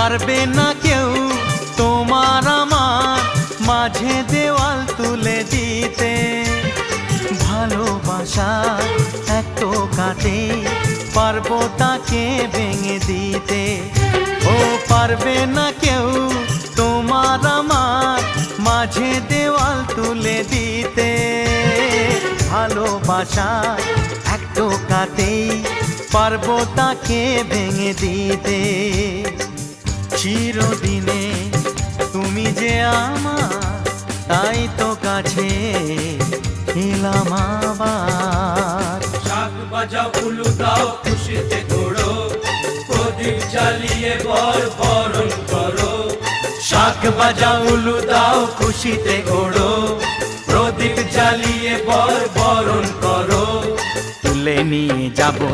পারবে না কেউ তোমার আমার মাঝে দেওয়াল তুলে দিতে। ভালোবাসা এত কাটে পারবো তাকে ভেঙে দিতে। ও পারবে না কেউ তোমার আমার মাঝে দেওয়াল তুলে দিতে। ভালোবাসা একটু কাটেই পারবো তাকে ভেঙে দিতে। চিরদিনে তুমি যে আমার, তাই তো কাছে এলাম আবার। শাক বাজাও উলু দাও খুশিতে ঘোড়ো, প্রদীপ জ্বালিয়ে বর বরণ করো। শাক বাজাও উলু দাও খুশিতে ওড়ো, প্রদীপ জ্বালিয়ে বর বরণ করো। তুলে নিয়ে যাবো